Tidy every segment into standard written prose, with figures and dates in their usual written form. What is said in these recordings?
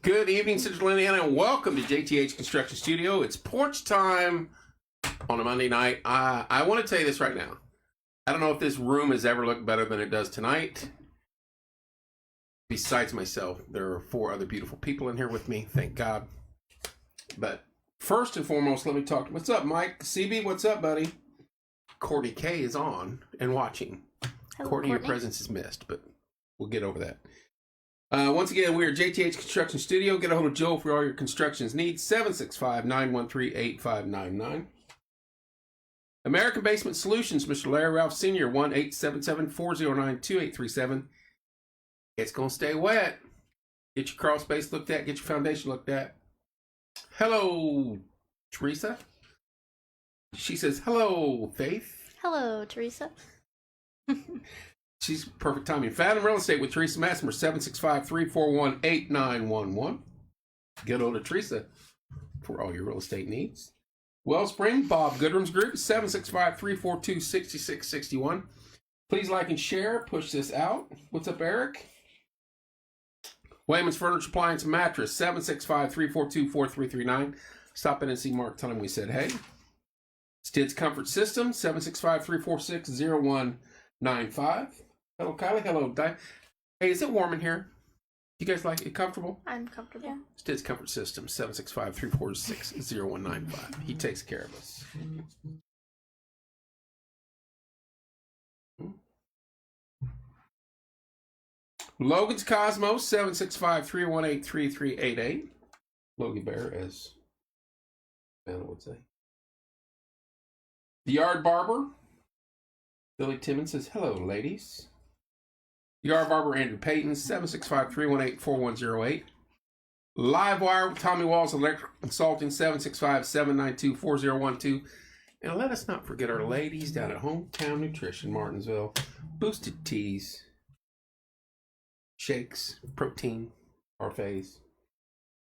Good evening, Central Indiana, and welcome to JTH Construction Studio. It's porch time on a Monday night. I want to tell you this right now. I don't know if this room has ever looked better than it does tonight. Besides myself, there are 4 other beautiful people in here with me, thank God. But first and foremost, let me talk. What's up, Mike? CB, what's up, buddy? Courtney K is on and watching. Hello, Courtney, your presence is missed, but we'll get over that. Once again, we are JTH Construction Studio. Get a hold of Joe for all your construction needs. 765-913-8599. American Basement Solutions, Mr. Larry Ralph Sr., 1-877-409-2837. It's going to stay wet. Get your crawl space looked at. Get your foundation looked at. Hello, Teresa. She says, hello, Faith. Hello, Teresa. She's perfect timing. Fathom Real Estate with Teresa Massmer, 765-341-8911. Get hold of Teresa for all your real estate needs. Wellspring, Bob Goodrum's Group, 765-342-6661. Please like and share. Push this out. What's up, Eric? Wayman's Furniture, Appliance, and Mattress, 765-342-4339. Stop in and see Mark. Tell him we said hey. Stids Comfort System, 765-346-0195. Hello, Kylie. Hello, Di. Hey, is it warm in here? You guys like it comfortable? I'm comfortable. Yeah. Stids Comfort System, 765-346-0195. He takes care of us. Logan's Cosmos, 765-318-3388. Logan Bear, as Anna would say. The Yard Barber, Billy Timmons says, hello, ladies. The Yard Barber, Andrew Payton, 765-318-4108. Livewire with Tommy Walls Electric Consulting, 765-792-4012. And let us not forget our ladies down at Hometown Nutrition, Martinsville. Boosted teas, shakes, protein, parfaits.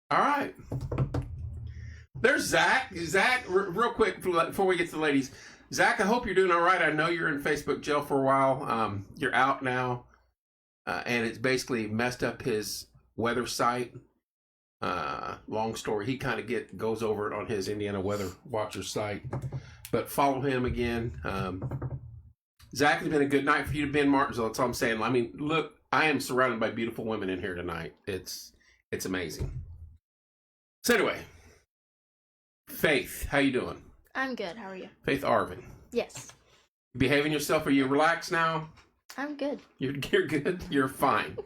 All right. There's Zach. Zach, real quick before we get to the ladies. Zach, I hope you're doing all right. I know you're in Facebook jail for a while. You're out now. And it's basically messed up his weather site. Long story. He kind of goes over it on his Indiana Weather Watcher site. But follow him again. Zach, it's been a good night for you to be in Martinsville. That's all I'm saying. I mean, look, I am surrounded by beautiful women in here tonight. It's amazing. So anyway, Faith, how you doing? I'm good. How are you? Faith Arvin. Yes. You behaving yourself? Are you relaxed now? I'm good. You're good? You're fine.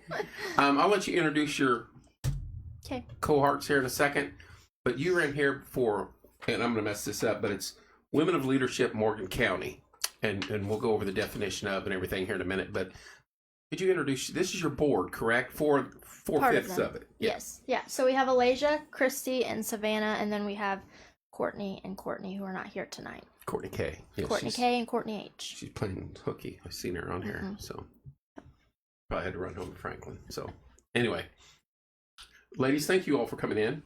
I'll let you introduce your cohorts here in a second. But you were in here before, and I'm going to mess this up, but it's Women of Leadership Morgan County. And we'll go over the definition of and everything here in a minute. But could you introduce, this is your board, correct? Four-fifths of it. Yeah. Yes. Yeah. So we have Alasia, Christy, and Savannah, and then we have Courtney who are not here tonight. Courtney K. Yeah, Courtney K and Courtney H. She's playing hooky. I've seen her on here. So probably had to run home to Franklin. So anyway, ladies, thank you all for coming in.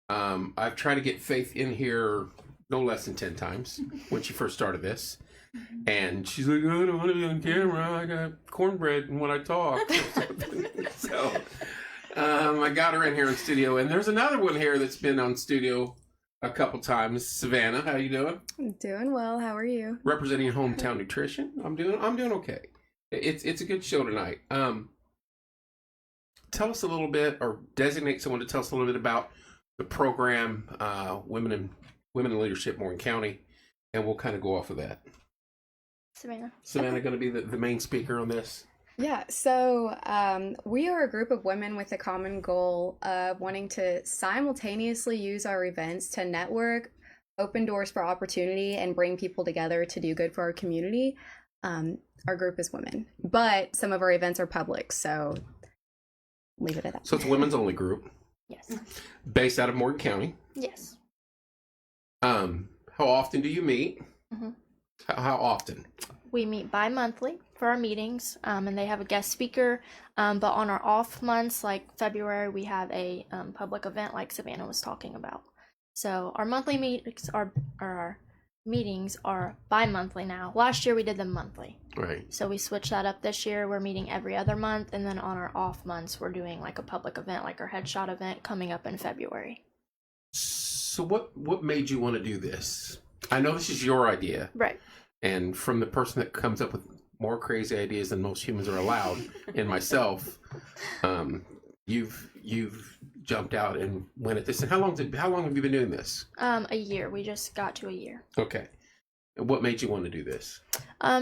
I've tried to get Faith in here no less than 10 times when she first started this. And she's like, oh, I don't want to be on camera. I got cornbread when I talk. So I got her in here in studio. And there's another one here that's been on studio a couple times. Savannah, how you doing? I'm doing well. How are you? Representing Hometown Nutrition. I'm doing okay. It's a good show tonight. Tell us a little bit, or designate someone to tell us a little bit about the program, Women in Leadership Morgan County, and we'll kind of go off of that. Savannah going to be the main speaker on this? Yeah, so we are a group of women with a common goal of wanting to simultaneously use our events to network, open doors for opportunity, and bring people together to do good for our community. Our group is women, but some of our events are public, so leave it at that. So it's a women's only group? Yes. Based out of Morgan County? Yes. How often do you meet? Mm-hmm. How often? We meet bi-monthly for our meetings, and they have a guest speaker, but on our off months, like February, we have a public event like Savannah was talking about. So our monthly meetings are our meetings are bi-monthly now. Last year we did them monthly. Right. So we switched that up this year. We're meeting every other month, and then on our off months we're doing like a public event, like our headshot event coming up in February. So what made you want to do this? I know this is your idea. Right. And from the person that comes up with more crazy ideas than most humans are allowed, and myself, you've jumped out and went at this. And how long have you been doing this? A year. We just got to a year. Okay. What made you want to do this?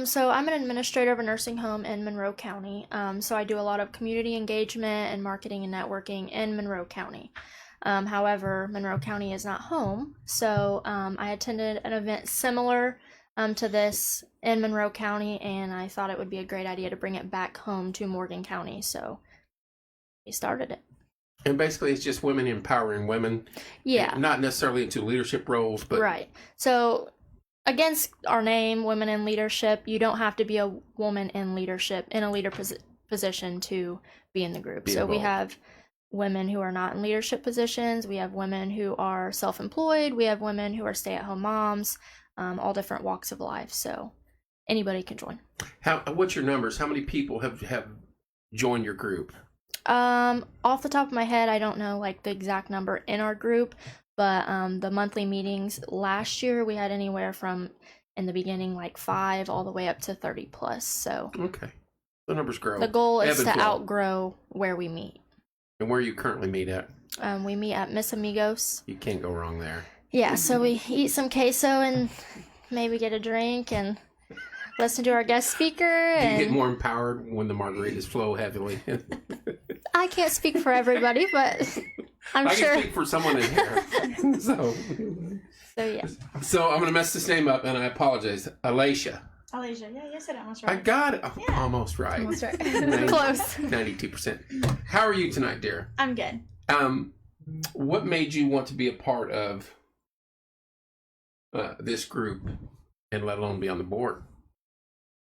So I'm an administrator of a nursing home in Monroe County. So I do a lot of community engagement and marketing and networking in Monroe County. However, Monroe County is not home. So I attended an event similar to this in Monroe County, and I thought it would be a great idea to bring it back home to Morgan County. So we started it. And basically, it's just women empowering women. Yeah. Not necessarily into leadership roles, but right. So against our name, Women in Leadership, you don't have to be a woman in leadership, in a leader position to be in the group. So we have women who are not in leadership positions. We have women who are self-employed. We have women who are stay-at-home moms, all different walks of life. So anybody can join. What's your numbers? How many people have joined your group? Off the top of my head, I don't know like the exact number in our group, but the monthly meetings last year we had anywhere from in the beginning like 5 all the way up to 30 plus. So okay, the numbers grow. The goal is Ebb and to flow. outgrow where we meet. And where you currently meet at? We meet at Miss Amigos. You can't go wrong there. Yeah, so we eat some queso and maybe get a drink and listen to our guest speaker. Do you And get more empowered when the margaritas flow heavily? I can't speak for everybody, but I'm I sure. can speak for someone in here. So Yeah. So I'm going to mess this name up, and I apologize. Alicia. Alicia, yeah, you said it almost I right. got it. Yeah. Almost right. Almost right. 92%. How are you tonight, dear? I'm good. What made you want to be a part of this group, and let alone be on the board?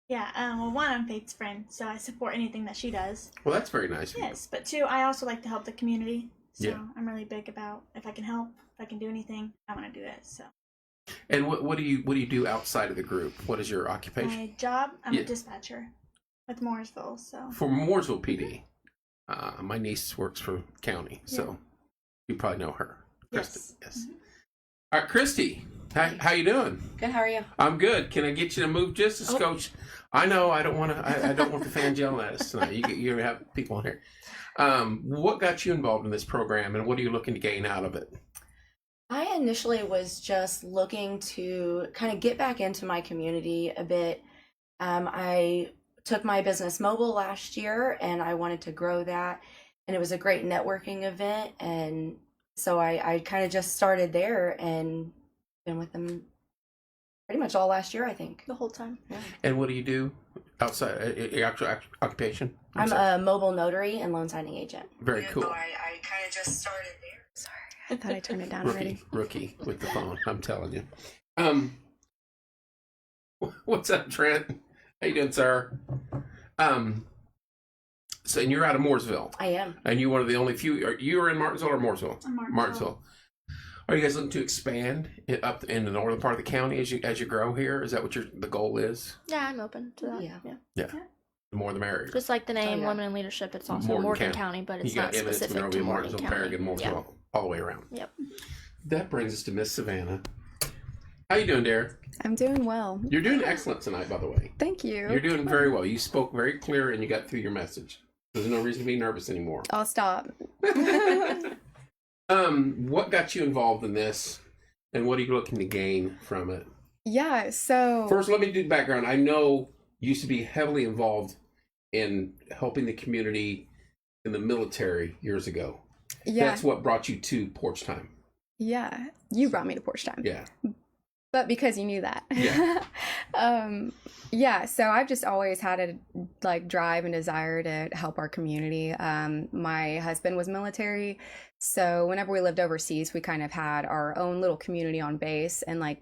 Yeah, well, one, I'm Faith's friend, so I support anything that she does. Well, that's very nice. Yes, but two, I also like to help the community. So Yeah. I'm really big about if I can help, if I can do anything, I want to do it. So And what do you do outside of the group? What is your occupation? my job, I'm Yeah. a dispatcher with Mooresville. So For Mooresville PD. My niece works for county, so you probably know her. Kristen. Yes. Mhm. All right, Christy. How you doing? Good. How are you? I'm good. Can I get you to move just a scotch? I know. I don't want to. I don't want the fans yelling at us tonight. You have people on here. What got you involved in this program, and what are you looking to gain out of it? I initially was just looking to kind of get back into my community a bit. I took my business mobile last year, and I wanted to grow that. And it was a great networking event, and so I kind of just started there and been with them pretty much all last year, I think. The whole time. Yeah. And what do you do outside your actual occupation? I'm sorry. a mobile notary and loan signing agent. Very cool. So I kind of just started there. Sorry, I thought I turned it down already. Rookie with the phone. I'm telling you. What's up, Trent? How you doing, sir? So, and you're out of Mooresville, I am. and you're one of the only few. You are in Martinsville or Mooresville? I'm Martinsville. Are you guys looking to expand up in the northern part of the county as you grow here? Is that what the goal is? Yeah, I'm open to that. Yeah. The more the merrier. Just like the name, yeah. Women in Leadership, it's also Morgan Morgan County. County, but it's You got not Eminence, specific Monrovia, to Morgan Martinsville, County. Paragon, Mooresville, all the way around. Yep. That brings us to Miss Savannah. How you doing, Derek? I'm doing well. You're doing excellent tonight, by the way. Thank you. You're doing very well. You spoke very clear and you got through your message. There's no reason to be nervous anymore. I'll stop. What got you involved in this, and what are you looking to gain from it? Yeah, so First, let me do the background. I know you used to be heavily involved in helping the community in the military years ago. yeah, That's what brought you to Porch Time. yeah, you brought me to Porch Time. Yeah. But because you knew that. Yeah. Yeah, so I've just always had a drive and desire to help our community. My husband was military, so whenever we lived overseas, we kind of had our own little community on base, and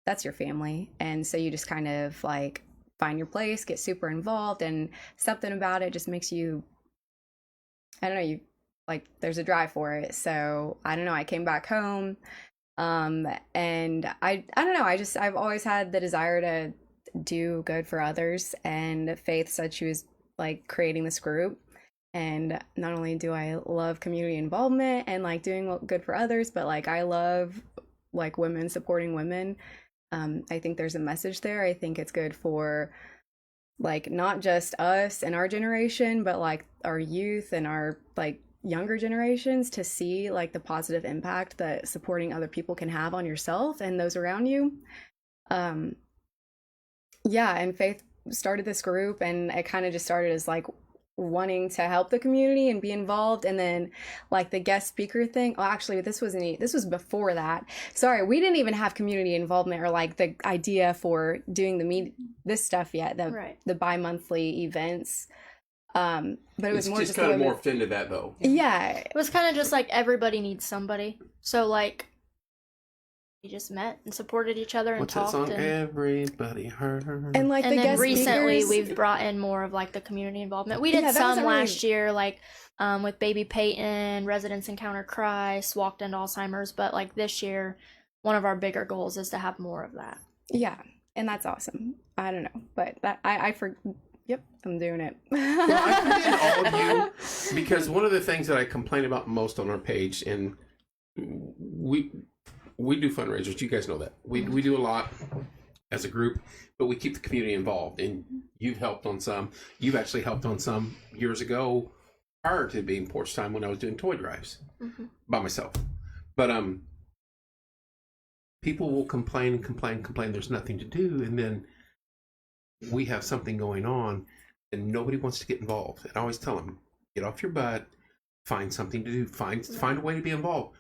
that's your family. And so you just kind of find your place, get super involved, and something about it just makes you, I don't know, there's a drive for it. So I don't know, I came back home And I don't know, I've always had the desire to do good for others, and Faith said she was like creating this group. And not only do I love community involvement and like doing good for others, but like I love like women supporting women. I think there's a message there. I think it's good for like not just us and our generation, but like our youth and our like younger generations to see like the positive impact that supporting other people can have on yourself and those around you. Yeah, and Faith started this group, and it kind of just started as like wanting to help the community and be involved, and then like the guest speaker thing. Oh, actually, this was before that. Sorry, we didn't even have community involvement or like the idea for doing this stuff yet. The bi-monthly events. But it was it's more just kind of morphed into that though. Yeah, It was kind of just like everybody needs somebody. So like we just met and supported each other and What's that talked. song? Everybody heard. and like And the then guest recently speakers, we've brought in more of like the community involvement. We did Yeah, that some was already- last year, like with Baby Peyton, Residents Encounter Christ, Walked Into Alzheimer's, but like this year, one of our bigger goals is to have more of that. Yeah, and that's awesome. I don't know, but yep, I'm doing it. Well, I commend all of you, because one of the things that I complain about most on our page, and we do fundraisers. You guys know that we do a lot as a group, but we keep the community involved. And you've helped on some. You've actually helped on some years ago, prior to being Porch Time, when I was doing toy drives by myself. But people will complain. There's nothing to do, and then we have something going on, and nobody wants to get involved. And I always tell them, get off your butt, find something to do, find a way to be involved.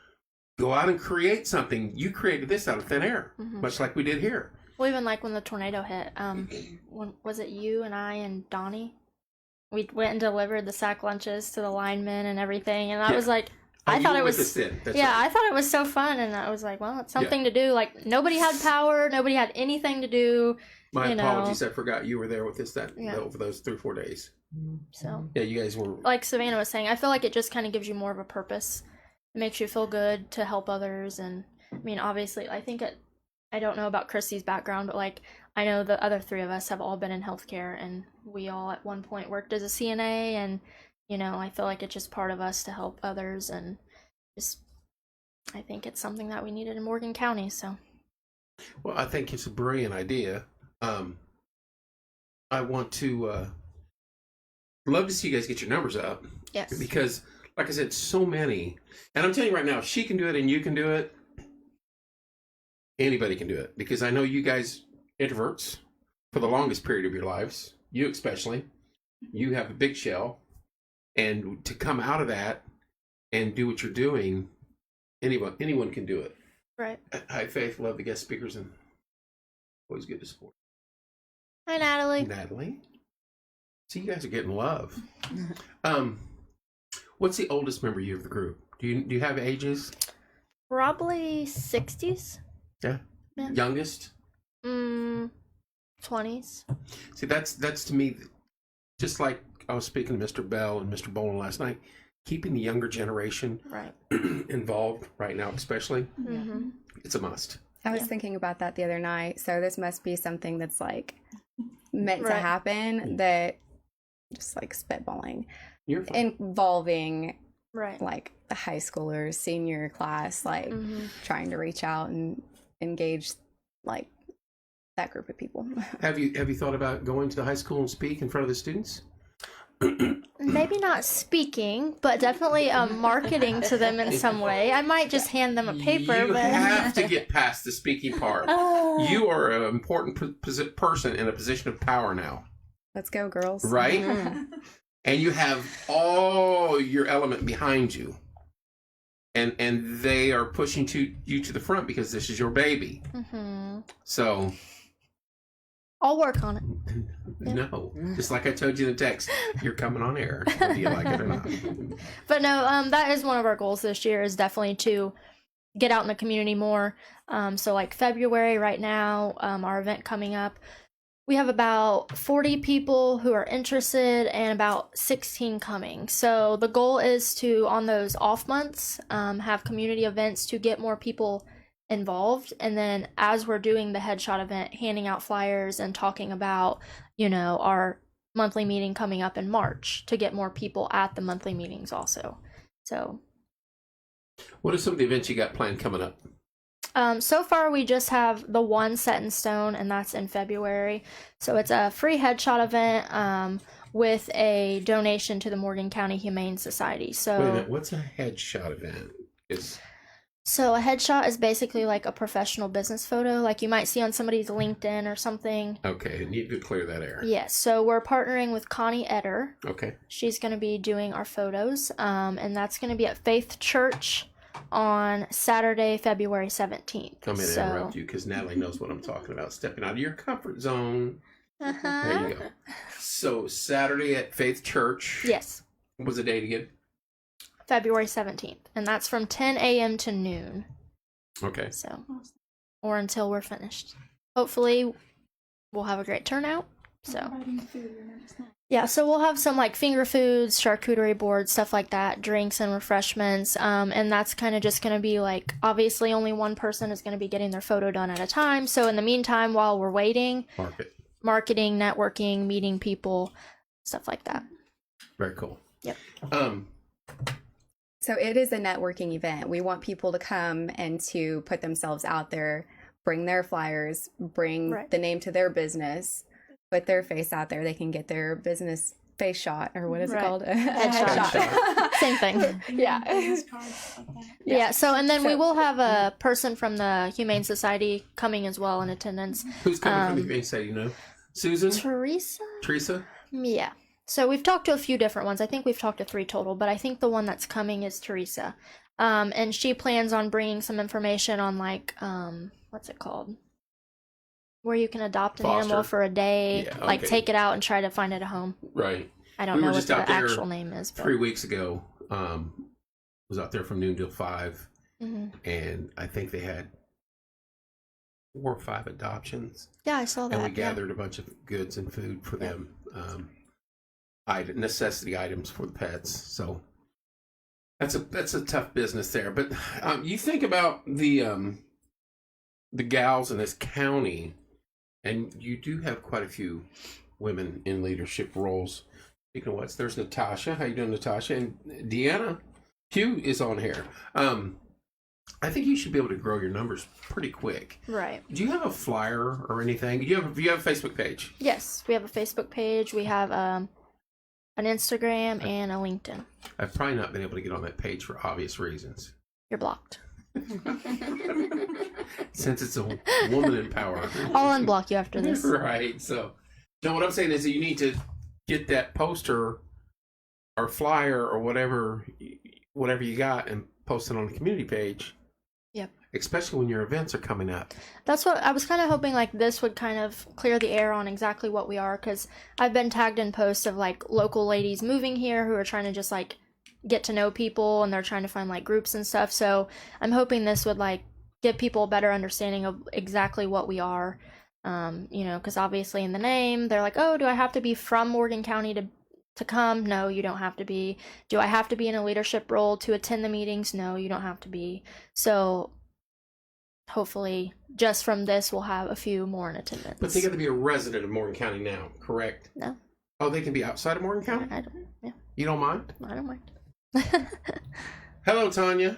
Go out and create something. You created this out of thin air, much like we did here. Well, even like when the tornado hit, was it you and I and Donnie? We went and delivered the sack lunches to the linemen and everything, and I was like, I thought it was I thought it was so fun, and I was like, well, it's something to do. Like nobody had power, nobody had anything to do. My apologies, I forgot you were there with us over those 3 or 4 days. So yeah, you guys were, like Savannah was saying, I feel like it just kind of gives you more of a purpose. It makes you feel good to help others, and I mean, obviously, I think I don't know about Christy's background, but like I know the other 3 of us have all been in healthcare, and we all at one point worked as a CNA, and you know, I feel like it's just part of us to help others, and just I think it's something that we needed in Morgan County. So, well, I think it's a brilliant idea. I want to love to see you guys get your numbers up. yes, Because, like I said, so many, and I'm telling you right now, if she can do it and you can do it, anybody can do it. Because I know you guys introverts for the longest period of your lives, you especially, you have a big shell, and to come out of that and do what you're doing, anyone can do it. right. Hi, Faith. Love the guest speakers, and always good to support. Hi, Natalie. Natalie. See, you guys are getting love. What's the oldest member you of the group? Do you have ages? Probably 60s. Yeah. Youngest? 20s. See, that's to me, just like I was speaking to Mr. Bell and Mr. Boland last night, keeping the younger generation Right. involved right now, especially, it's a must. I was thinking about that the other night. So this must be something that's like meant to happen, that just like spitballing, You're fine. involving Right. like the high schoolers, senior class, like trying to reach out and engage like that group of people. Have you thought about going to the high school and speak in front of the students? Maybe not speaking, but definitely marketing to them in some way. I might just hand them a paper. You but have to get past the speaking part. You are an important person in a position of power now, Let's go, girls. right? And you have all your element behind you, and they are pushing you to the front because this is your baby. So I'll work on it. no, just like I told you in the text, you're coming on air, whether you like it or not. But no, that is one of our goals this year, is definitely to get out in the community more. So like February right now, our event coming up, we have about 40 people who are interested and about 16 coming. So the goal is to, on those off months, have community events to get more people involved. And then as we're doing the headshot event, handing out flyers and talking about, our monthly meeting coming up in March to get more people at the monthly meetings also. So What are some of the events you got planned coming up? so far we just have the one set in stone, and that's in February. So it's a free headshot event with a donation to the Morgan County Humane Society. Wait a So minute, what's a headshot event? so a headshot is basically like a professional business photo, like you might see on somebody's LinkedIn or something. Okay, need to clear that air. Yes, so we're partnering with Connie Etter. Okay. She's going to be doing our photos, and that's going to be at Faith Church on Saturday, February 17th. I'm going to interrupt you because Natalie knows what I'm talking about. Stepping out of your comfort zone. There you go. So Saturday at Faith Church. Yes, What was the date again? February 17th, and that's from 10 a.m. to noon. Okay. So, or until we're finished. Hopefully, we'll have a great turnout. So, Providing food and everything. yeah, so we'll have some like finger foods, charcuterie boards, stuff like that, drinks and refreshments. And that's kind of just going to be like, obviously, only one person is going to be getting their photo done at a time. So, in the meantime, while we're waiting, marketing, networking, meeting people, stuff like that. Very cool. Yep. So it is a networking event. We want people to come and to put themselves out there, bring their flyers, bring Right. the name to their business, put their face out there. They can get their business face shot, or what is it Right. called? Headshot. Same thing. Yeah. Business cards, like that. Yeah, so and then we So- will have a person from the Humane Society coming as well in attendance. Who's coming from the Humane Society, you know? Susan? Teresa? Teresa? Yeah. So we've talked to a few different ones. I think we've talked to 3 total, but I think the one that's coming is Teresa. And she plans on bringing some information on like, what's it called? Where you can adopt an animal Foster. for a day, Yeah, like okay. take it out and try to find it a home. Right. I don't We know were what just the out there actual name is. But... 3 weeks ago. Was out there from noon till 5. Mhm. And I think they had 4 or 5 adoptions. Yeah, I saw that. And we yeah. gathered a bunch of goods and food for them. Necessity items for the pets. So that's a tough business there. But you think about the gals in this county, and you do have quite a few women in leadership roles. Speaking of what, there's Natasha. How you doing, Natasha? And Deanna Hugh is on here. I think you should be able to grow your numbers pretty quick. Right. Do you have a flyer or anything? Do you have a Facebook page? Yes, we have a Facebook page. We have an Instagram and a LinkedIn. I've probably not been able to get on that page for obvious reasons. You're blocked. Since it's a woman in power. I'll unblock you after this. Right. So, no, what I'm saying is that you need to get that poster or flyer or whatever you got and post it on the community page. Yep. Especially when your events are coming up. That's what I was kind of hoping, like this would kind of clear the air on exactly what we are, because I've been tagged in posts of like local ladies moving here who are trying to just like get to know people, and they're trying to find like groups and stuff. So I'm hoping this would like give people a better understanding of exactly what we are. Because obviously in the name they're like, oh, do I have to be from Morgan County to come? No, you don't have to be. Do I have to be in a leadership role to attend the meetings? No, you don't have to be. So hopefully just from this we'll have a few more in attendance. But they got to be a resident of Morgan County now, correct? No. Oh, they can be outside of Morgan County? I don't. Yeah, You don't mind? I don't mind. Hello, Tanya.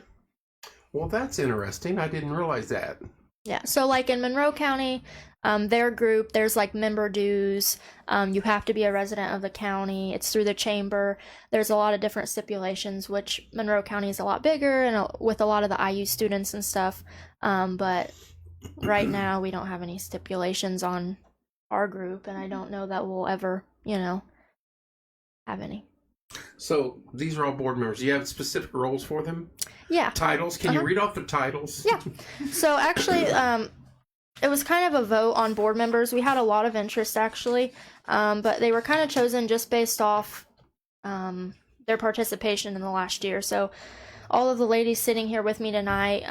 Well, that's interesting. I didn't realize that. Yeah, so like in Monroe County, their group, there's like member dues. You have to be a resident of the county. It's through the chamber. There's a lot of different stipulations, which Monroe County is a lot bigger and with a lot of the IU students and stuff. But right now we don't have any stipulations on our group, and I don't know that we'll ever, have any. So these are all board members. Do you have specific roles for them? Yeah. Titles? Can you read off the titles? Yeah. So actually, it was kind of a vote on board members. We had a lot of interest actually, but they were kind of chosen just based off their participation in the last year. So all of the ladies sitting here with me tonight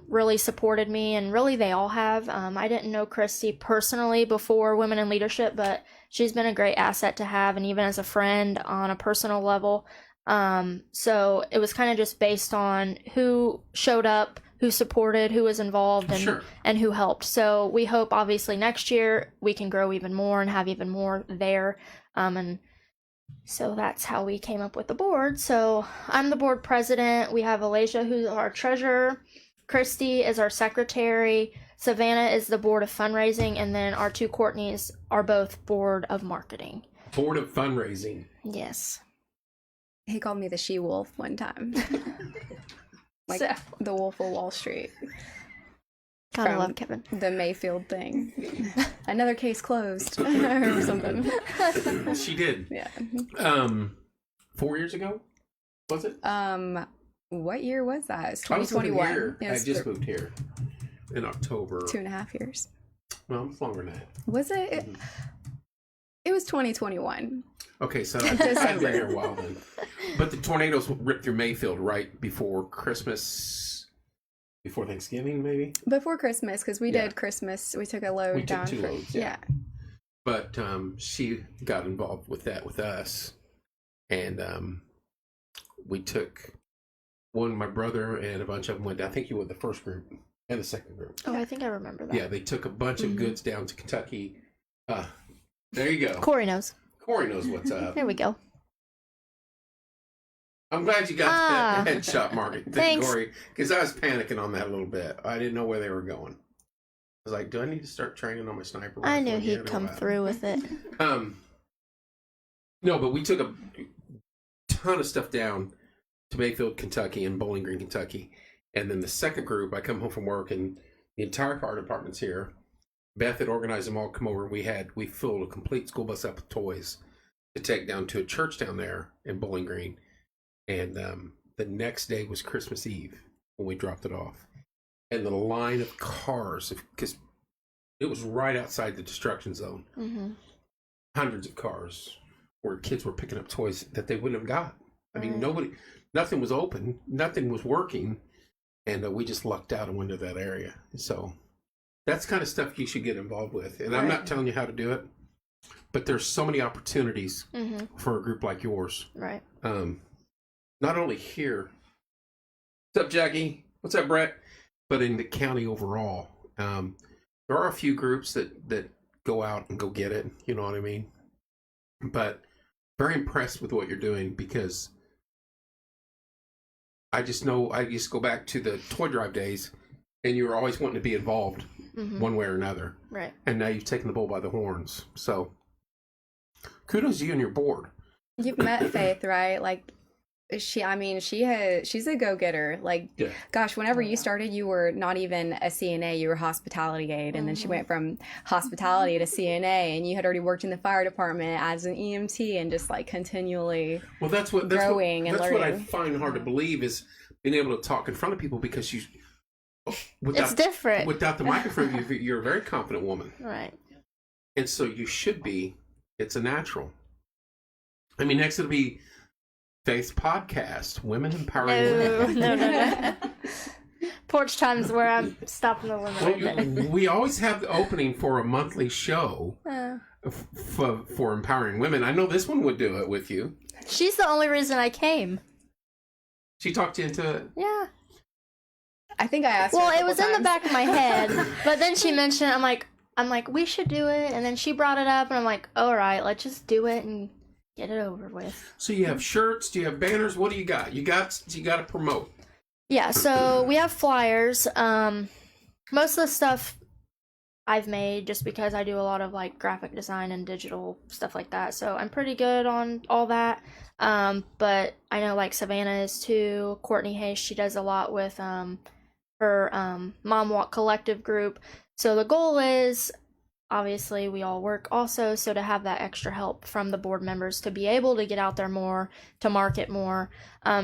really supported me, and really they all have. I didn't know Christy personally before Women in Leadership, but she's been a great asset to have, and even as a friend on a personal level. So it was kind of just based on who showed up, who supported, who was involved, and Sure. and who helped. So we hope obviously next year we can grow even more and have even more there. And so that's how we came up with the board. So I'm the board president. We have Alasia, who's our treasurer. Christy is our secretary. Savannah is the board of fundraising. And then our two Courtneys are both board of marketing. Board of fundraising. Yes. He called me the she-wolf one time. Like So- the Wolf of Wall Street. Gotta From love Kevin. The Mayfield thing. Another case closed. Or something. She did. Yeah. 4 years ago, was it? What year was that? It's I was living 2021. here. Yeah, I it's just moved here in October. 2.5 years. Well, it's longer than that. Was it? Mhm. It was 2021. Okay, so I've been here a while then. But the tornadoes ripped through Mayfield right before Christmas, before Thanksgiving, maybe. Before Christmas, because we Yeah. did Christmas. We took a load We took down. 2 loads, yeah. But she got involved with that with us, and we took one. My brother and a bunch of them went. I think you went the first group and the second group. Oh, I think I remember that. Yeah, they took a bunch of Mhm. goods down to Kentucky. There you go. Corey knows. Corey knows what's up. There we go. I'm glad you got Ah. that headshot market, Thanks. Corey, because I was panicking on that a little bit. I didn't know where they were going. I was like, do I need to start training on my sniper rifle? I knew yet he'd or come what? through with it. No, but we took a ton of stuff down to Mayfield, Kentucky, and Bowling Green, Kentucky. And then the second group, I come home from work, and the entire fire department's here. Beth had organized them all come over. We filled a complete school bus up with toys to take down to a church down there in Bowling Green. And the next day was Christmas Eve when we dropped it off. And the line of cars, because it was right outside the destruction zone, Mm-hmm. hundreds of cars where kids were picking up toys that they wouldn't have got. I mean, Right. nothing was open, nothing was working, and we just lucked out and went to that area. So that's kind of stuff you should get involved with. And I'm not Right. telling you how to do it, but there's so many opportunities Mm-hmm. for a group like yours. Right. Not only here. What's up, Jackie? What's up, Brett? But in the county overall. There are a few groups that go out and go get it. You know what I mean? But very impressed with what you're doing, because I just go back to the toy drive days, and you were always wanting to be involved Mm-hmm. one way or another. Right. And now you've taken the bull by the horns. So kudos to you and your board. You've met Faith, right? Like, she's a go-getter. Like, Yeah. gosh, whenever you started, you were not even a CNA, you were hospitality aide, and then she Mhm. went from hospitality to CNA, and you had already worked in the fire department as an EMT, and just like continually. Well, that's what Growing and what I learning. find hard to believe is being able to talk in front of people, because you, It's without different. without the microphone, you're a very confident woman, Right. and so you should be. It's a natural. I mean, next it'll be Faith's podcast, Women Empowering No, Women. no. Porch time's where I'm stopping the limit. Well, we always have the opening for a monthly show for empowering women. I know this one would do it with you. She's the only reason I came. She talked you into it. Yeah. I think I asked. her Well, a it couple was in the times. back of my head, but then she mentioned it. I'm like, we should do it, and then she brought it up, and I'm like, all right, let's just do it and get it over with. So you have shirts? Do you have banners? What do you got? You got to promote. Yeah, so we have flyers. Most of the stuff I've made just because I do a lot of like graphic design and digital stuff like that. So I'm pretty good on all that. But I know like Savannah is too. Courtney Hayes, she does a lot with her Mom Walk Collective group. So the goal is, obviously we all work also, so to have that extra help from the board members to be able to get out there more, to market more.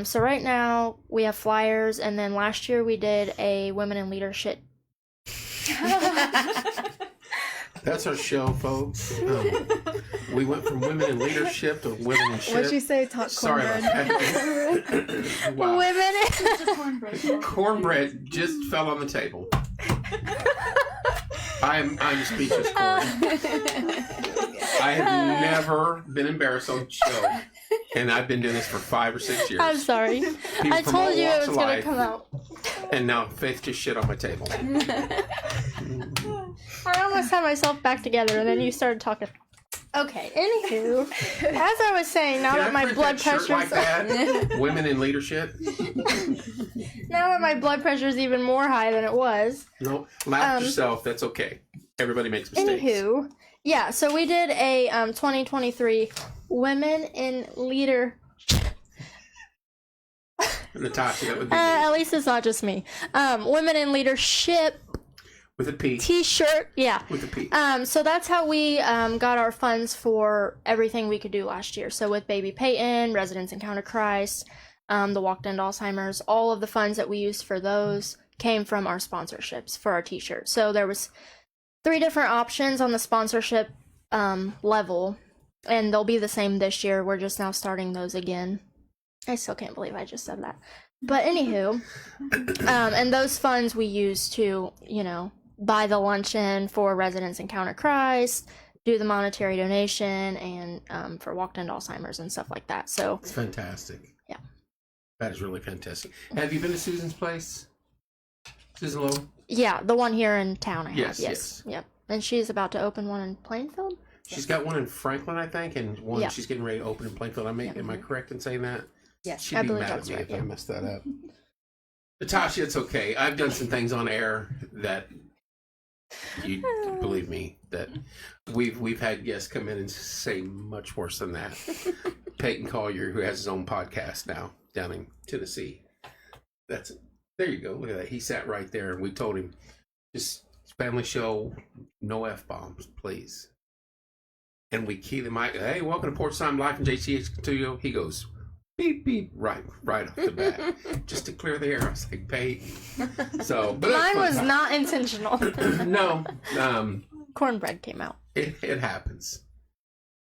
So right now we have flyers, and then last year we did a Women in Leadership. That's our show, folks. We went from women in leadership to women in shit. What'd you say? Talk Sorry about cornbread. that. Wow. Women. Cornbread just fell on the table. I'm speechless, Corey. I have never been embarrassed on the show And I've been doing this for 5 or 6 years. I'm sorry. People I from all told you it walks was of going to life. come out. And now Faith just shit on my table. I almost had myself back together, and then you started talking. Okay, anywho, as I was saying, now Can that I my print blood that shirt pressure's like that? Women in leadership? now that my blood pressure is even more high than it was. No, laugh yourself. That's okay. Everybody makes mistakes. Anywho, yeah, so we did a 2023 Women in Leader. Natasha, that would be me. At least it's not just me. Women in Leadership With a P. T-shirt. Yeah. With a P. So that's how we got our funds for everything we could do last year. So with Baby Peyton, Residents Encounter Christ, the Walk to End Alzheimer's, all of the funds that we used for those came from our sponsorships for our T-shirts. So there was 3 different options on the sponsorship level, and they'll be the same this year. We're just now starting those again. I still can't believe I just said that. But anywho, and those funds we use to, buy the luncheon for Residents Encounter Christ, do the monetary donation, and for Walk to End Alzheimer's and stuff like that. So It's fantastic. Yeah. That is really fantastic. Have you been to Susan's place? Susan Lowe? yeah, the one here in town I have. Yes, Yes. Yep. And she's about to open one in Plainfield. She's got one in Franklin, I think, and one Yeah. she's getting ready to open in Plainfield. Am I correct in saying that? Yes. She'd I be believe mad at that's me right, if I yeah. messed that up. Natasha, it's okay. I've done some things on air that you believe me that we've had guests come in and say much worse than that. Peyton Collier, who has his own podcast now down in Tennessee. There you go. Look at that. He sat right there, and we told him, just family show, no F-bombs, please. And we keyed the mic. Hey, welcome to Portside Life in JCH Studio. He goes, beep, beep, right off the bat. Just to clear the air. I was like, Peyton. So, but Mine was not intentional. No. Cornbread came out. It happens.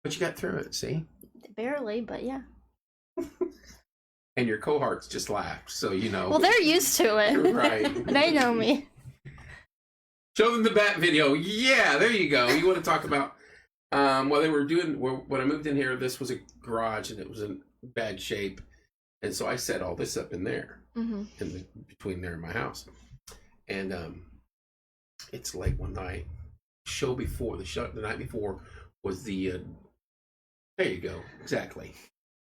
But you got through it, see? Barely, but yeah. And your cohorts just laughed, so you know. Well, they're used to it. Right. They know me. Show them the bat video. Yeah, there you go. You want to talk about while they were doing when I moved in here, this was a garage and it was in bad shape. And so I set all this up in there. Mm-hmm. Between there and my house. And it's late one night. The night before was the there you go, exactly.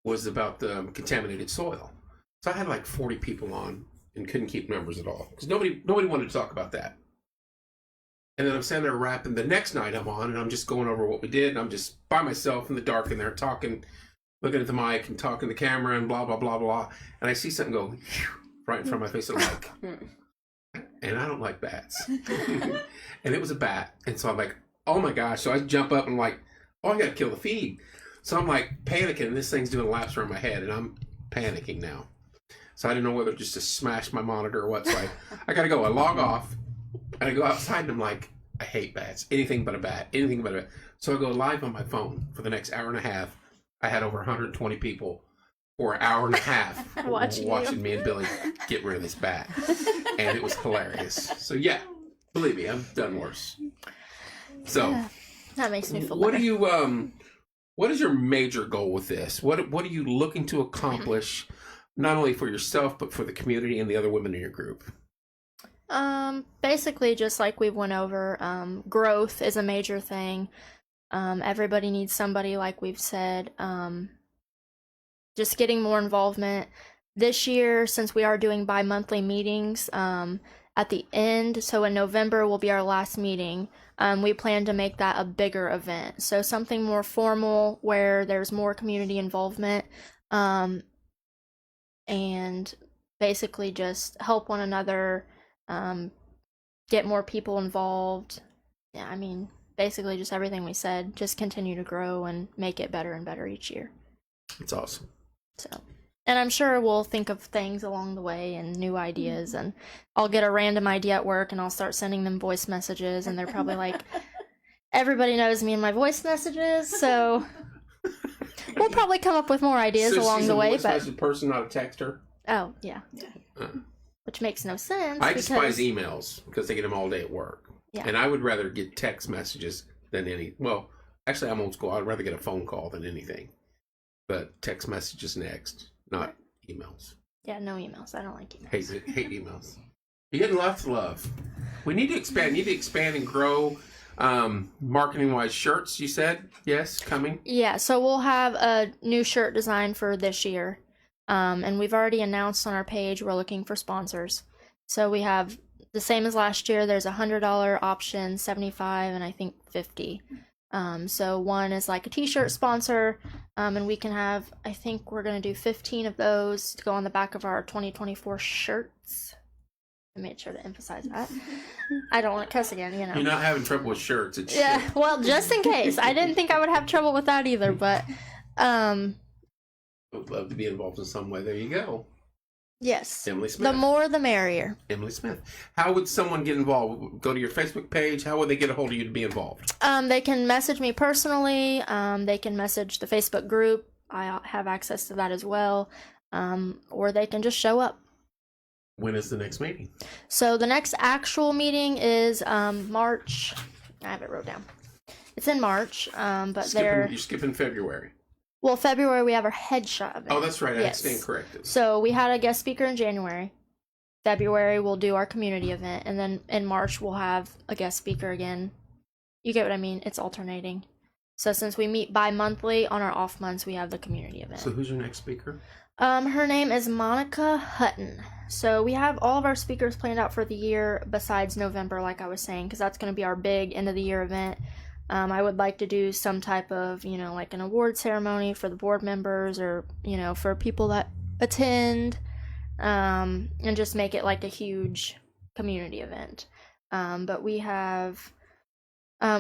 Was about the contaminated soil. So I had like 40 people on and couldn't keep numbers at all. Because nobody wanted to talk about that. And then I'm standing there rapping. The next night I'm on and I'm just going over what we did, and I'm just by myself in the dark in there talking, looking at the mic and talking to the camera and blah blah blah blah. And I see something go right in front of my face, and I'm like, and I don't like bats. And it was a bat. And so I'm like, oh my gosh. So I jump up and I'm like, oh, I gotta kill the feed. So I'm like panicking, and this thing's doing laps around my head, and I'm panicking now. So I didn't know whether just to smash my monitor or what. So I gotta go. I log off, and I go outside, and I'm like, I hate bats. Anything but a bat. Anything but a bat. So I go live on my phone for the next hour and a half. I had over 120 people for an hour and a half watching me and Billy get rid of this bat. And it was hilarious. So yeah, believe me, I've done worse. So Yeah, that makes me feel what better. do you what is your major goal with this? What are you looking to accomplish, not only for yourself but for the community and the other women in your group? Basically just like we went over, growth is a major thing. Everybody needs somebody, like we've said. Just getting more involvement. This year, since we are doing bi-monthly meetings, at the end, so in November will be our last meeting. We plan to make that a bigger event. So something more formal where there's more community involvement, and basically just help one another, get more people involved. Yeah, I mean, basically just everything we said, just continue to grow and make it better and better each year. It's awesome. So, and I'm sure we'll think of things along the way and new ideas, and I'll get a random idea at work and I'll start sending them voice messages, and they're probably like, everybody knows me and my voice messages, so we'll probably come up with more ideas So along she's the a way. voice But message person, not a texter. oh yeah, Uh, which makes no sense. I because, despise emails because they get them all day at work. Yeah. And I would rather get text messages than well, actually I'm old school. I'd rather get a phone call than anything. but text messages next, not emails. Yeah, no emails. I don't like emails. Hate emails. You're getting lots of love. We need to expand. Need to expand and grow. Marketing wise, shirts. You said yes, coming. Yeah, so we'll have a new shirt design for this year, and we've already announced on our page we're looking for sponsors. So we have the same as last year. There's $100 option, $75, and I think $50. So one is like a t-shirt sponsor, and we can have, I think we're going to do 15 of those to go on the back of our 2024 shirts. I made sure to emphasize that. I don't want to cuss again, You're not having trouble with shirts. It's Yeah, shit. well, just in case. I didn't think I would have trouble with that either, but I would love to be involved in some way. There you go. yes. Emily Smith. The more the merrier. Emily Smith. How would someone get involved? Go to your Facebook page. How would they get a hold of you to be involved? They can message me personally. They can message the Facebook group. I have access to that as well. Or they can just show up. When is the next meeting? So the next actual meeting is March. I have it wrote down. It's in March, but You're skipping February. Well, February we have our headshot event. Oh, that's right. I Yes. stand corrected. So we had a guest speaker in January. February we'll do our community event, and then in March we'll have a guest speaker again. You get what I mean? It's alternating. So since we meet bi-monthly, on our off months we have the community event. So who's your next speaker? Her name is Monica Hutton. So we have all of our speakers planned out for the year besides November, like I was saying, because that's going to be our big end of the year event. I would like to do some type of, like an award ceremony for the board members or, for people that attend, and just make it like a huge community event. But we have,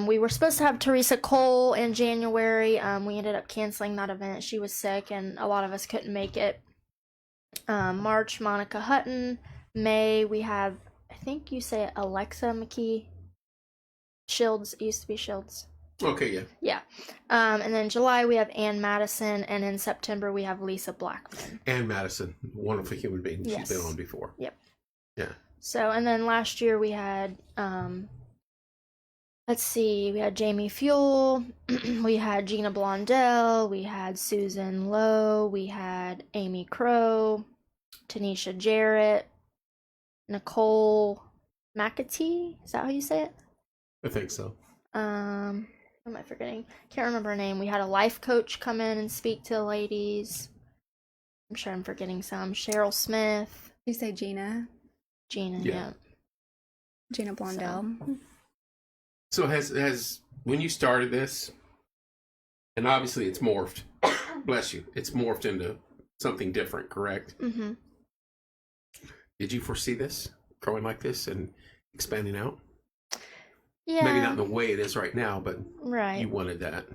we were supposed to have Teresa Cole in January. We ended up canceling that event. She was sick and a lot of us couldn't make it. March, Monica Hutton. May, we have, I think you say Alexa McKee. Shields, it used to be Shields. Okay, yeah. Yeah. And then July we have Ann Madison, and in September we have Lisa Blackman. Ann Madison, wonderful human being. Yes. She's been on before. Yep. Yeah. So, and then last year we had, let's see, we had Jamie Fuel, we had Gina Blondell, we had Susan Lowe, we had Amy Crow, Tanisha Jarrett, Nicole McAtee, is that how you say it? I think so. What am I forgetting? Can't remember her name. We had a life coach come in and speak to the ladies. I'm sure I'm forgetting some. Cheryl Smith. You say Gina Gina, Yeah. Gina Blondell. So has when you started this, and obviously it's morphed. Bless you. It's morphed into something different, correct? Mm-hmm. Did you foresee this growing like this and expanding out? Yeah. Maybe not in the way it is right now, but Right. you wanted that.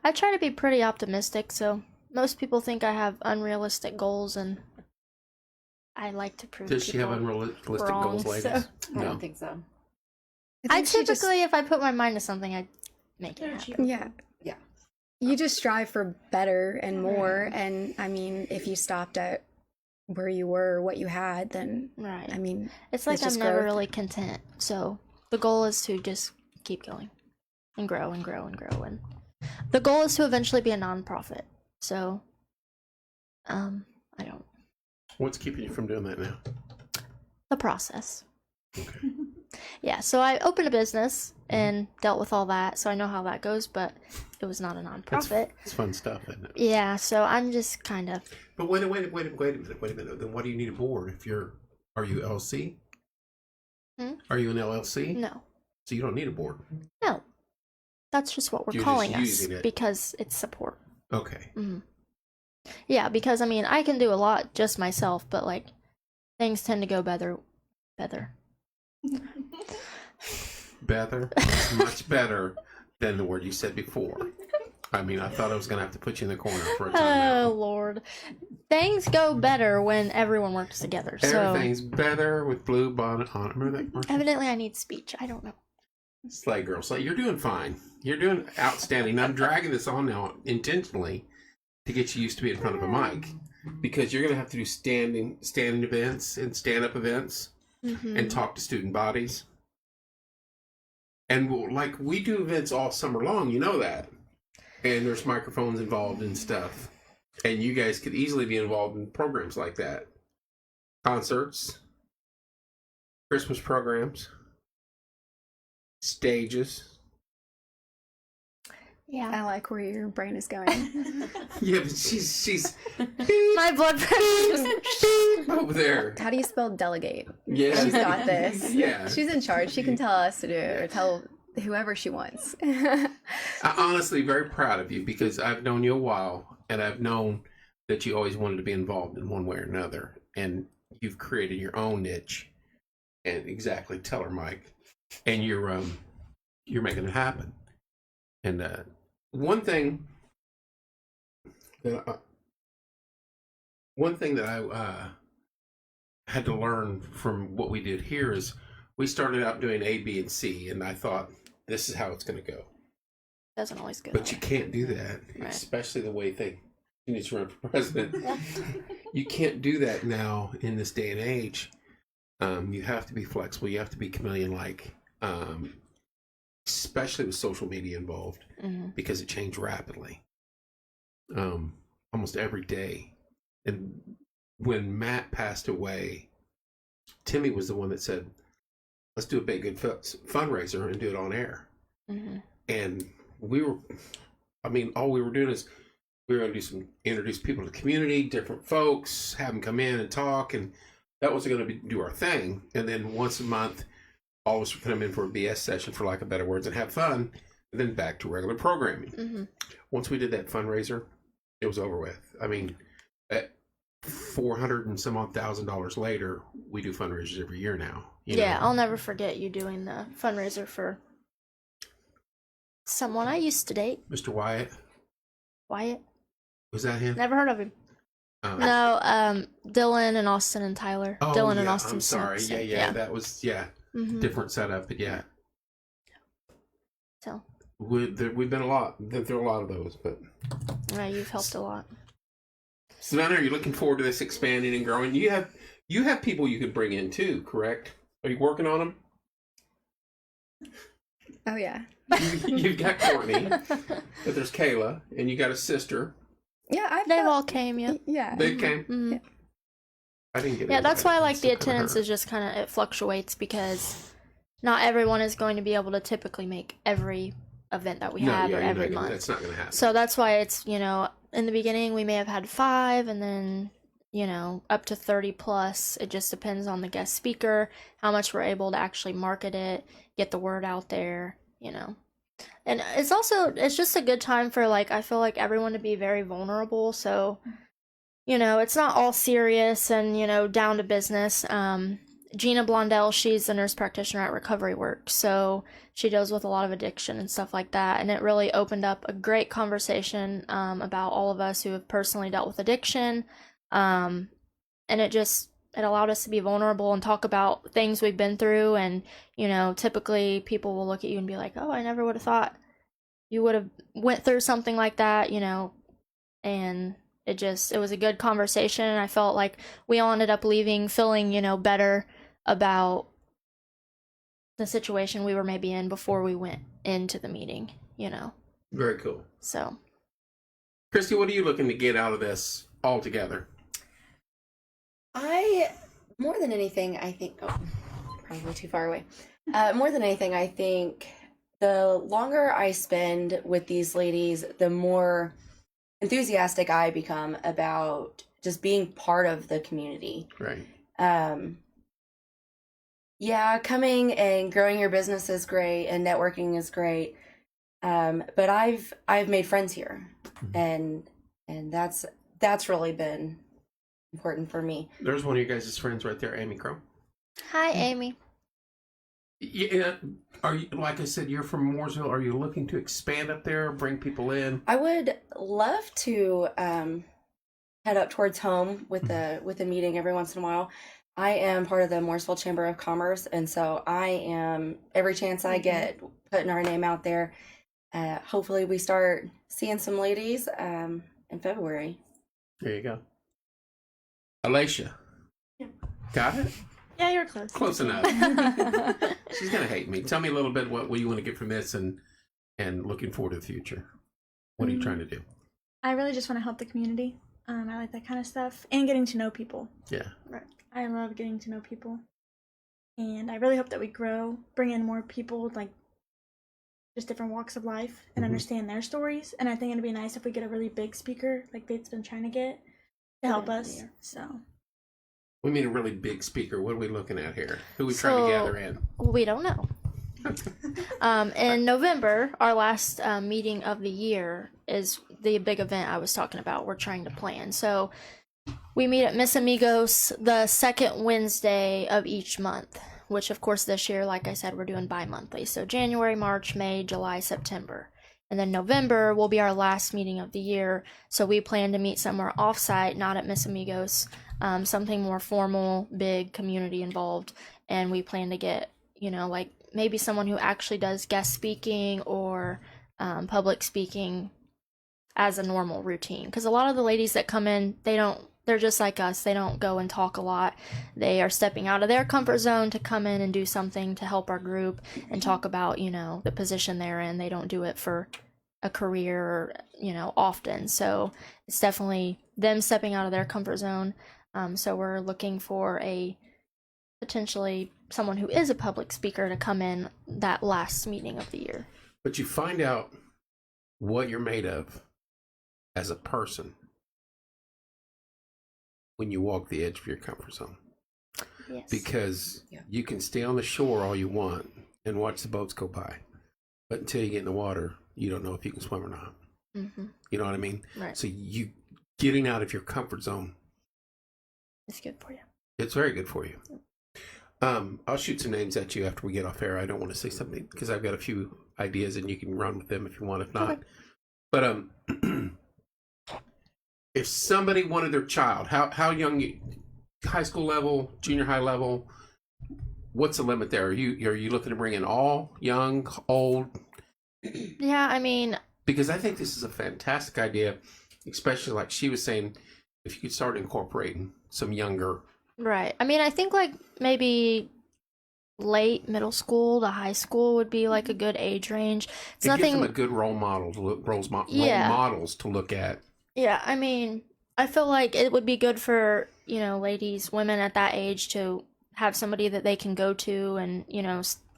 I try to be pretty optimistic, so most people think I have unrealistic goals, and I like to prove Does she have people unrealistic wrong, goals, ladies? so- I don't think so. I think she just- typically, if I put my mind to something, I make it happen. Yeah. Yeah. You just strive for better and more. And I mean, if you stopped at where you were, what you had, then Right. I mean, It's like it's I'm just never growth. really content. So the goal is to just keep going and grow and grow and grow. And the goal is to eventually be a nonprofit. So, I don't. What's keeping you from doing that now? The process. Okay. Yeah. So I opened a business and dealt with all that. So I know how that goes, but it was not a nonprofit. It's fun stuff, isn't it? Yeah. So I'm just kind of. But wait a minute. Then why do you need a board if are you LLC? Hmm? Are you an LLC? No. So you don't need a board. No. That's just what we're You're calling just us using it. because it's support. Okay. Mm-hmm. Yeah, because I mean, I can do a lot just myself, but like things tend to go better. Better. It's much better than the word you said before. I mean, I thought I was going to have to put you in the corner for a time Oh out. Lord, things go better when everyone works together. So Everything's better with blue bonnet on. Remember that commercial? evidently, I need speech. I don't know. Slay girl, slay. You're doing fine. You're doing outstanding. I'm dragging this on now intentionally to get you used to be in front of a mic because you're going to have to do standing events and stand-up events Mm-hmm. and talk to student bodies. And we do events all summer long, you know that. And there's microphones involved and stuff. And you guys could easily be involved in programs like that. Concerts, Christmas programs, stages. Yeah. I like where your brain is going. Yeah, but she's My blood pressure just over there. How do you spell delegate? Yeah. She's got this. Yeah. She's in charge. She can tell us to do it, or tell whoever she wants. I'm honestly very proud of you because I've known you a while and I've known that you always wanted to be involved in one way or another. And you've created your own niche. And exactly, tell her, Mike. And you're making it happen. And one thing that I had to learn from what we did here is we started out doing A, B, and C, and I thought this is how it's going to go. doesn't always go. But you can't do that, Right. especially the way they need to run for president. You can't do that now in this day and age. You have to be flexible. You have to be chameleon-like, especially with social media involved, because it changed rapidly, almost every day. And when Matt passed away, Timmy was the one that said, let's do a big good fundraiser and do it on air. And all we were doing is we were going to introduce people to the community, different folks, have them come in and talk, and that was going to do our thing. And then once a month, all of us would come in for a BS session, for lack of better words, and have fun, and then back to regular programming. Once we did that fundraiser, it was over with. I mean, at $400 and some odd $1,000 later, we do fundraisers every year now. You know? I'll never forget you doing the fundraiser for someone I used to date. Mr. Wyatt, was that him? Never heard of him. No, Dylan and Austin and Tyler. Oh, Dylan yeah, and Austin. I'm sorry. Yeah. That was different setup, but yeah. So We've been through a lot of those, but you've helped a lot. Savannah, are you looking forward to this expanding and growing? You have people you could bring in too, correct? Are you working on them? Oh, yeah. You've got Courtney, but there's Kayla, and you got a sister. Yeah, They've all came, yeah. Yeah. They came. Yeah. I didn't get. Yeah, that's why like the It's kinda attendance hurt. is just kind of, it fluctuates because not everyone is going to be able to typically make every event that we have or you're every not gonna- month. That's not going to happen. So that's why it's, in the beginning we may have had 5 and then, up to 30 plus. It just depends on the guest speaker, how much we're able to actually market it, get the word out there, And it's just a good time for I feel like everyone to be very vulnerable. So, it's not all serious and, down to business. Gina Blondell, she's a nurse practitioner at Recovery Work, so she deals with a lot of addiction and stuff like that, and it really opened up a great conversation about all of us who have personally dealt with addiction, and it allowed us to be vulnerable and talk about things we've been through, and typically people will look at you and be like, oh, I never would have thought you would have went through something like that, and it was a good conversation, and I felt like we all ended up leaving feeling, better about the situation we were maybe in before we went into the meeting, Very cool. So, Christy, what are you looking to get out of this altogether? More than anything, I think, probably too far away. More than anything, I think the longer I spend with these ladies, the more enthusiastic I become about just being part of the community. Right. Yeah, coming and growing your business is great and networking is great. But I've made friends here, and that's really been important for me. There's one of you guys' friends right there, Amy Crow. hi, Amy. Yeah, are you, like I said, you're from Mooresville. Are you looking to expand up there, bring people in? I would love to head up towards home with a meeting every once in a while. I am part of the Mooresville Chamber of Commerce, and so I am, every chance I get, putting our name out there. Hopefully we start seeing some ladies in February. There you go. Alicia. Yep. Got it? Yeah, you're close. Close enough. She's going to hate me. Tell me a little bit what you want to get from this and looking forward to the future. What are you trying to do? I really just want to help the community. I like that kind of stuff, and getting to know people. Yeah. Right. I love getting to know people, and I really hope that we grow, bring in more people, like just different walks of life, and understand their stories. And I think it'd be nice if we get a really big speaker, like Faith's been trying to get, to help us. So. We mean a really big speaker. What are we looking at here? Who are we trying to gather in? We don't know. In November, our last meeting of the year is the big event I was talking about. We're trying to plan. So we meet at Miss Amigos the second Wednesday of each month, which of course this year, like I said, we're doing bi-monthly. So January, March, May, July, September. And then November will be our last meeting of the year. So we plan to meet somewhere off-site, not at Miss Amigos, something more formal, big, community involved. And we plan to get, like maybe someone who actually does guest speaking or public speaking as a normal routine. Because a lot of the ladies that come in, they're just like us. They don't go and talk a lot. They are stepping out of their comfort zone to come in and do something to help our group and talk about, the position they're in. They don't do it for a career, often. So it's definitely them stepping out of their comfort zone. So we're looking for potentially someone who is a public speaker to come in that last meeting of the year. But you find out what you're made of as a person when you walk the edge of your comfort zone. Yes. Because you can stay on the shore all you want and watch the boats go by. But until you get in the water, you don't know if you can swim or not. Mm-hmm. You know what I mean? Right. So you getting out of your comfort zone. It's good for you. It's very good for you. I'll shoot some names at you after we get off air. I don't want to say something because I've got a few ideas and you can run with them if you want. If not, but if somebody wanted their child, how young? High school level, junior high level. What's the limit there? Are you looking to bring in all young, old? Yeah, I mean, because I think this is a fantastic idea, especially like she was saying, if you could start incorporating some younger. right. I mean, I think like maybe late middle school to high school would be like a good age range. It's It nothing. gives them a good role model to look, role Yeah. models to look at. Yeah, I mean, I feel like it would be good for, ladies, women at that age to have somebody that they can go to and,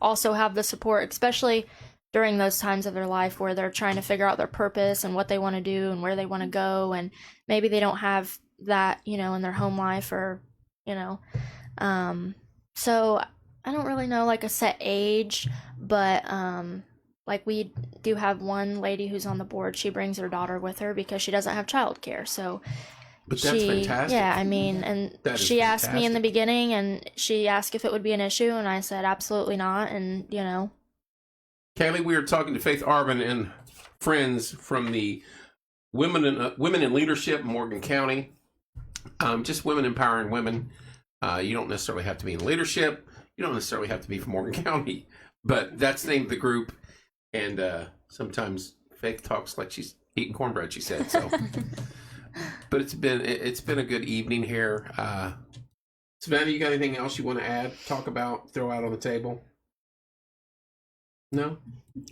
also have the support, especially during those times of their life where they're trying to figure out their purpose and what they want to do and where they want to go. And maybe they don't have that, in their home life or, so I don't really know like a set age, but, like we do have one lady who's on the board. She brings her daughter with her because she doesn't have childcare. So But that's fantastic. Yeah, I mean, and she asked me in the beginning and she asked if it would be an issue and I said absolutely not. And, Kaylee, we were talking to Faith Arvin and friends from the Women in Leadership in Morgan County. Just women empowering women. You don't necessarily have to be in leadership. You don't necessarily have to be from Morgan County. But that's the name of the group. And sometimes Faith talks like she's eating cornbread, she said. So, but it's been a good evening here. Savannah, you got anything else you want to add, talk about, throw out on the table? No?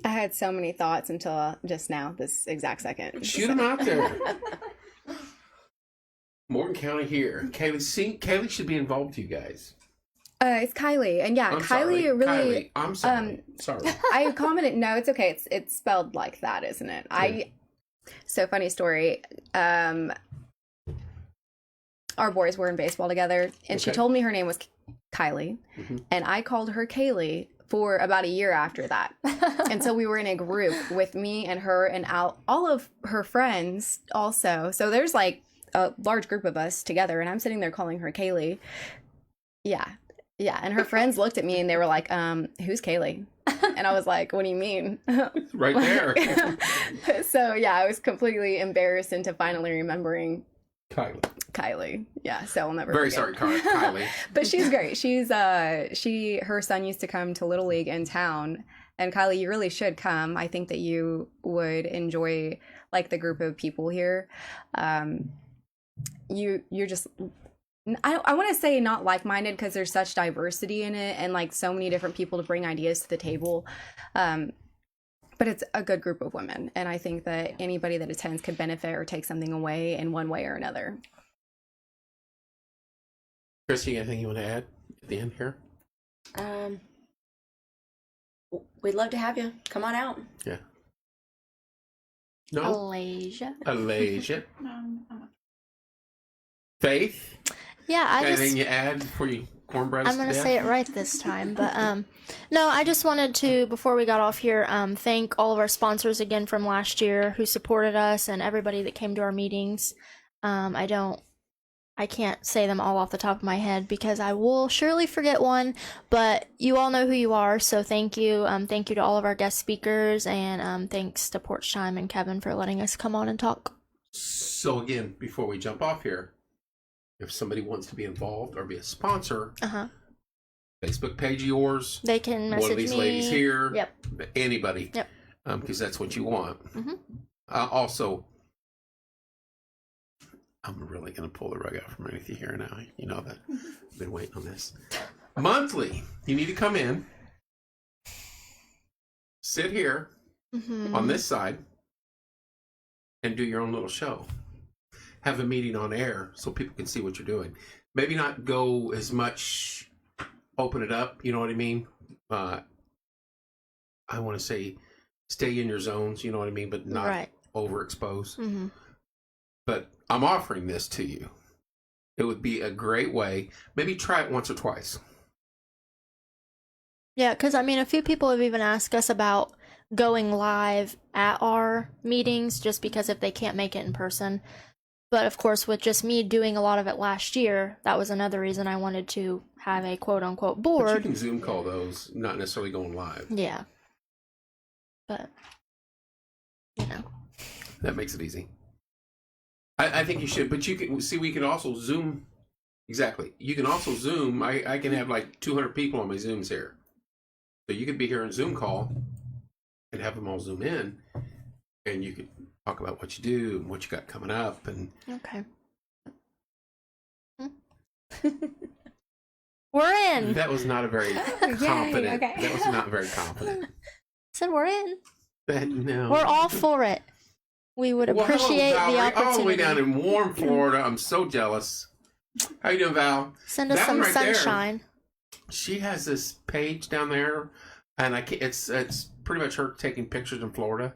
I had so many thoughts until just now, this exact second. Shoot them out there. Morgan County here. Kaylee should be involved with you guys. It's Kylie, and yeah, Kylie really. Kylie, I'm sorry. Sorry. I commented. No, it's okay. It's spelled like that, isn't it? Yeah. So funny story. Our boys were in baseball together, and she told me her name was Kylie, and I called her Kaylee for about a year after that. And so we were in a group with me and her and all of her friends also. So there's like a large group of us together, and I'm sitting there calling her Kaylee. Yeah. Yeah, and her friends looked at me and they were like, who's Kaylee? And I was like, what do you mean? Right there. So yeah, I was completely embarrassed into finally remembering Kylie. Yeah, so I'll never Very forget. sorry, Kylie. But she's great. She's her son used to come to Little League in town. And Kylie, you really should come. I think that you would enjoy like the group of people here. You're just I want to say not like-minded because there's such diversity in it and like so many different people to bring ideas to the table. But it's a good group of women, and I think that anybody that attends could benefit or take something away in one way or another. Chrissy, anything you want to add at the end here? We'd love to have you. Come on out. Yeah. No? Alasia. Alasia. Faith? Yeah, Anything you add before you cornbread us I'm going to death? say it right this time, but no, I just wanted to, before we got off here, thank all of our sponsors again from last year who supported us and everybody that came to our meetings. I can't say them all off the top of my head because I will surely forget one, but you all know who you are, so thank you. Thank you to all of our guest speakers, and thanks to Porch Time and Kevin for letting us come on and talk. So again, before we jump off here, if somebody wants to be involved or be a sponsor, Facebook page of yours, they can message me. One of these ladies here, Yep. Anybody, yep, because that's what you want. Also, I'm really going to pull the rug out from underneath you here now. You know that. I've been waiting on this. Monthly, you need to come in, sit here on this side, and do your own little show. Have a meeting on air so people can see what you're doing. Maybe not go as much, open it up, you know what I mean? I want to say stay in your zones, you know what I mean? But not overexpose. But I'm offering this to you. It would be a great way. Maybe try it once or twice. Yeah, because I mean, a few people have even asked us about going live at our meetings just because if they can't make it in person. But of course, with just me doing a lot of it last year, that was another reason I wanted to have a quote-unquote board. But you can Zoom call those, not necessarily going live. Yeah. But, you know. That makes it easy. I think you should, but you can see, we can also Zoom. Exactly. You can also Zoom. I can have like 200 people on my Zooms here. So you could be here in Zoom call and have them all Zoom in, and you could talk about what you do and what you got coming up. And okay. We're in. That was not a very confident. Yay, okay. That was not very confident. Said we're in. No. We're all for it. We would appreciate hello, the Valerie, opportunity. all the way down in warm Florida. I'm so jealous. How you doing, Val? Send us That some one right there, sunshine. she has this page down there, and I can't, it's pretty much her taking pictures in Florida.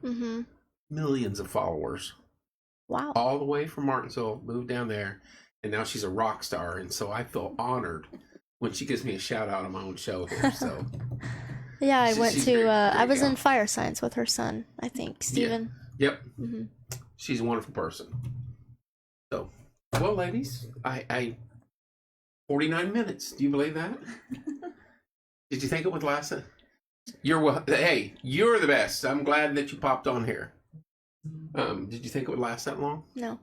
Millions of followers. Wow. All the way from Martinsville, moved down there, and now she's a rock star. And so I feel honored when she gives me a shout out on my own show here. So Yeah, I went she's to, great. I There was you go. in fire science with her son, I think, Steven. Yep. She's a wonderful person. So, well, ladies, I 49 minutes. Do you believe that? Did you think it would last? Hey, you're the best. I'm glad that you popped on here. Did you think it would last that long? No.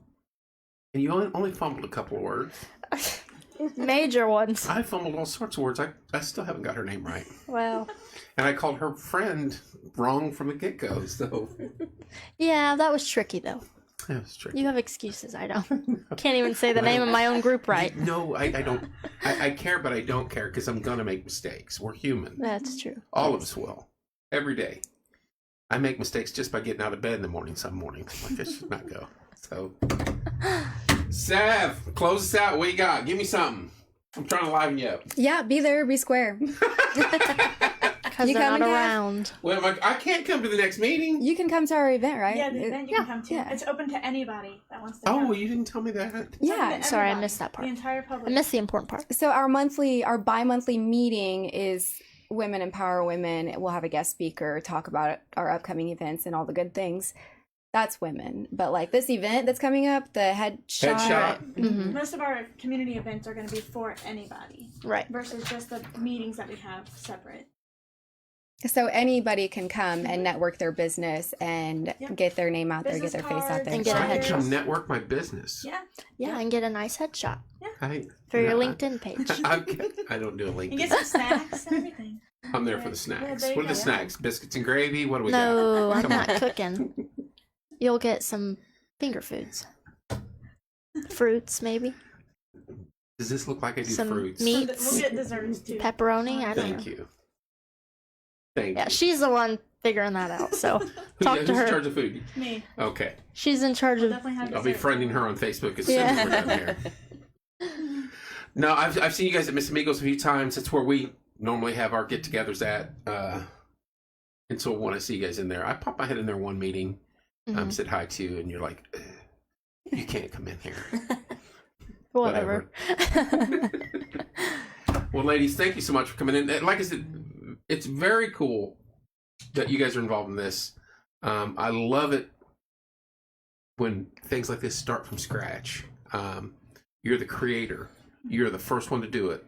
And you only fumbled a couple of words. Major ones. I fumbled all sorts of words. I still haven't got her name right. Well. And I called her friend wrong from the get-go, so... Yeah, that was tricky, though. That was tricky. You have excuses, I don't. Can't even say the name of my own group right. No, I don't. I care, but I don't care because I'm going to make mistakes. We're human. That's true. All of us will. Every day. I make mistakes just by getting out of bed in the morning some mornings. I'm like, I should not go. So, Sav, close us out. What you got? Give me something. I'm trying to liven you up. Yeah, be there, be square. Because You they're not coming, Dad? around. Well, I can't come to the next meeting. You can come to our event, right? Yeah, the event you can come to. yeah. It's open to anybody that wants to Oh, come. well, you didn't tell me that. It's open Yeah. to Sorry, I everybody, missed that part. The entire I public. missed the important part. So our bi-monthly meeting is Women Empower Women. We'll have a guest speaker talk about our upcoming events and all the good things. That's women. But like this event that's coming up, the headshot. Headshot. Most of our community events are going to be for anybody Right. versus just the meetings that we have separate. So anybody can come and network their business and Yep. get their name out there, get Business their face out cards there. and get So a I can headshot. come network my business. Yeah. Yeah, and get a nice headshot for your No, LinkedIn page. I don't do a And LinkedIn. get some snacks and everything. I'm there for the Yeah, snacks. there you What are the go. snacks? Biscuits and gravy? What do we got? No, I'm Come not on. cooking. You'll get some finger foods. Fruits, maybe. Does this look like I do Some fruits? meat. We'll get desserts too. Pepperoni. I don't Thank know. you. Thank Yeah, you. she's the one figuring that out. So talk Who's to in her. charge of food? Me. Okay. She's in charge We'll of. definitely have I'll be dessert. friending her on Facebook as soon as we're done here. No, I've seen you guys at Miss Amigos a few times. That's where we normally have our get-togethers at. And so when I see you guys in there, I pop my head in there one meeting, Mhm. said hi to you, and you're like, "Ugh, you can't come in here. Whatever. Well, ladies, thank you so much for coming in. And like I said, it's very cool that you guys are involved in this. I love it when things like this start from scratch. You're the creator. You're the first one to do it.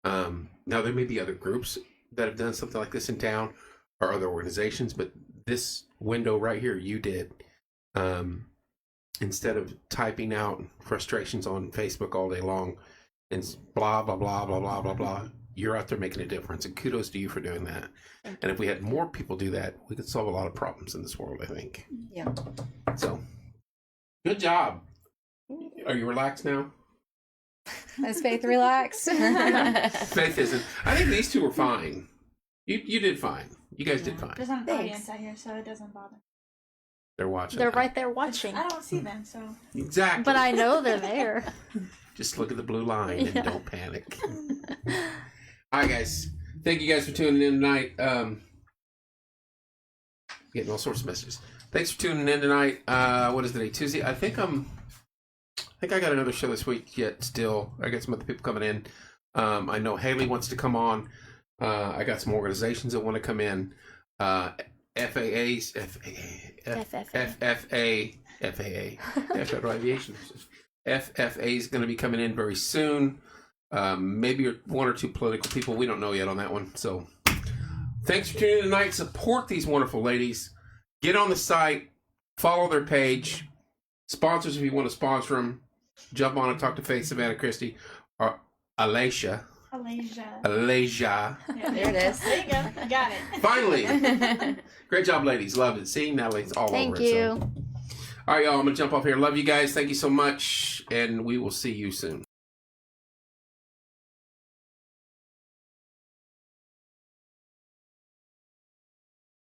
Now, there may be other groups that have done something like this in town or other organizations, but this window right here, you did. Instead of typing out frustrations on Facebook all day long and blah, blah, blah, blah, blah, blah, blah, you're out there making a difference. And kudos to you for doing that. And if we had more people do that, we could solve a lot of problems in this world, I think. Yeah. So, good job. Are you relaxed now? Is Faith relaxed? Faith isn't. I think these two were fine. You did fine. You guys did fine. There's not an Thanks. audience out here, so it doesn't bother. They're watching. They're right there watching. I don't see them, so. Exactly. But I know they're there. Just look at the blue line and Yeah. don't panic. All right, guys. Thank you guys for tuning in tonight. Getting all sorts of messages. Thanks for tuning in tonight. What is today? Tuesday. I think I got another show this week yet. Still, I got some other people coming in. I know Haley wants to come on. I got some organizations that want to come in. FAA's Federal Aviation. FFA is going to be coming in very soon. Maybe one or two political people. We don't know yet on that one. So thanks for tuning in tonight. Support these wonderful ladies. Get on the site. Follow their page. Sponsors if you want to sponsor them. Jump on and talk to Faith, Savannah Christie, or Alasia. Alasia. Yeah. There it is. There you go. Got it. Finally. Great job, ladies. Love it. See, Natalie's all Thank over you. it. So. All right, y'all. I'm going to jump off here. Love you guys. Thank you so much. And we will see you soon.